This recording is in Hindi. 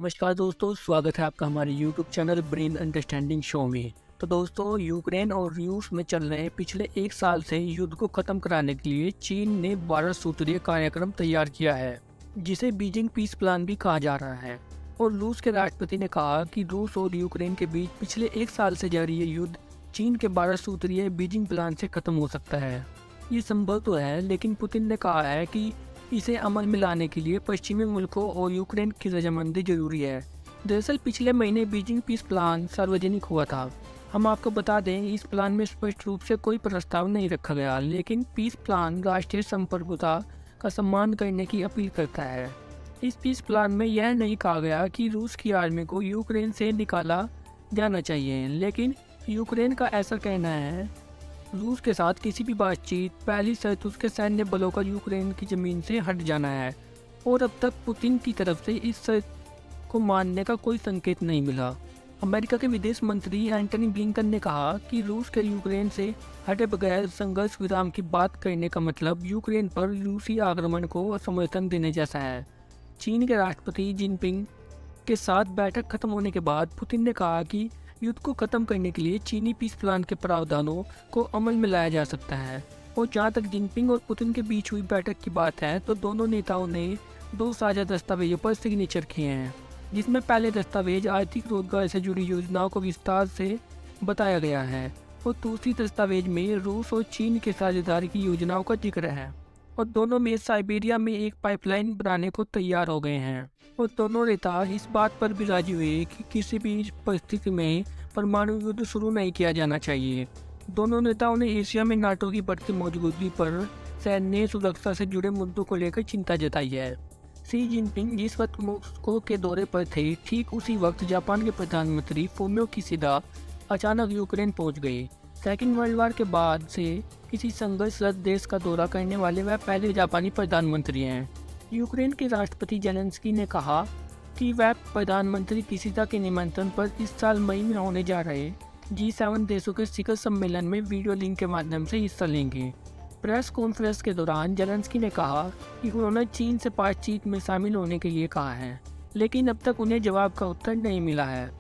नमस्कार दोस्तों, स्वागत है आपका हमारे YouTube channel brain understanding show में। तो दोस्तों, यूक्रेन और रूस में चल रहे पिछले एक साल से युद्ध को ख़त्म कराने के लिए चीन ने 12 सूत्रीय कार्यक्रम तैयार किया है, जिसे बीजिंग पीस प्लान भी कहा जा रहा है। और रूस के राष्ट्रपति ने कहा कि रूस और यूक्रेन के बीच पिछले एक साल से जारी ये युद्ध चीन के 12 सूत्रीय बीजिंग प्लान से ख़त्म हो सकता है। ये संभव तो है, लेकिन पुतिन ने कहा है कि इसे अमल में लाने के लिए पश्चिमी मुल्कों और यूक्रेन की रजामंदी जरूरी है। दरअसल पिछले महीने बीजिंग पीस प्लान सार्वजनिक हुआ था। हम आपको बता दें, इस प्लान में स्पष्ट रूप से कोई प्रस्ताव नहीं रखा गया, लेकिन पीस प्लान राष्ट्रीय संप्रभुता का सम्मान करने की अपील करता है। इस पीस प्लान में यह नहीं कहा गया कि रूस की आर्मी को यूक्रेन से निकाला जाना चाहिए, लेकिन यूक्रेन का ऐसा कहना है रूस के साथ किसी भी बातचीत पहली शर्त उसके सैन्य बलों का यूक्रेन की ज़मीन से हट जाना है। और अब तक पुतिन की तरफ से इस शर्त को मानने का कोई संकेत नहीं मिला। अमेरिका के विदेश मंत्री एंटनी ब्लिंकन ने कहा कि रूस के यूक्रेन से हटे बगैर संघर्ष विराम की बात करने का मतलब यूक्रेन पर रूसी आक्रमण को समर्थन देने जैसा है। चीन के राष्ट्रपति जिनपिंग के साथ बैठक खत्म होने के बाद पुतिन ने कहा कि युद्ध को खत्म करने के लिए चीनी पीस प्लान के प्रावधानों को अमल में लाया जा सकता है। और जहां तक जिनपिंग और पुतिन के बीच हुई बैठक की बात है, तो दोनों नेताओं ने 2 साझा दस्तावेजों पर सिग्नेचर किए हैं, जिसमें पहले दस्तावेज आर्थिक रोजगार से जुड़ी योजनाओं को विस्तार से बताया गया है और दूसरी दस्तावेज में रूस और चीन के साझेदारी की योजनाओं का जिक्र है। और दोनों में साइबेरिया में एक पाइपलाइन बनाने को तैयार हो गए हैं। और दोनों नेता इस बात पर भी राजी हुए कि किसी भी परिस्थिति में परमाणु युद्ध शुरू नहीं किया जाना चाहिए। दोनों नेताओं ने एशिया में नाटो की बढ़ती मौजूदगी पर सैन्य सुरक्षा से जुड़े मुद्दों को लेकर चिंता जताई है। शी जिनपिंग जिस वक्त मॉस्को के दौरे पर थे, ठीक उसी वक्त जापान के प्रधानमंत्री फूमियो किशिदा अचानक यूक्रेन पहुंच गए। सेकेंड वर्ल्ड वॉर के बाद से किसी संघर्षरत देश का दौरा करने वाले वह पहले जापानी प्रधानमंत्री हैं। यूक्रेन के राष्ट्रपति जेलेंस्की ने कहा कि वह प्रधानमंत्री किशिदा के निमंत्रण पर इस साल मई में होने जा रहे G7 देशों के शिखर सम्मेलन में वीडियो लिंक के माध्यम से हिस्सा लेंगे। प्रेस कॉन्फ्रेंस के दौरान जेलेंस्की ने कहा कि उन्होंने चीन से बातचीत में शामिल होने के लिए कहा है, लेकिन अब तक उन्हें जवाब का उत्तर नहीं मिला है।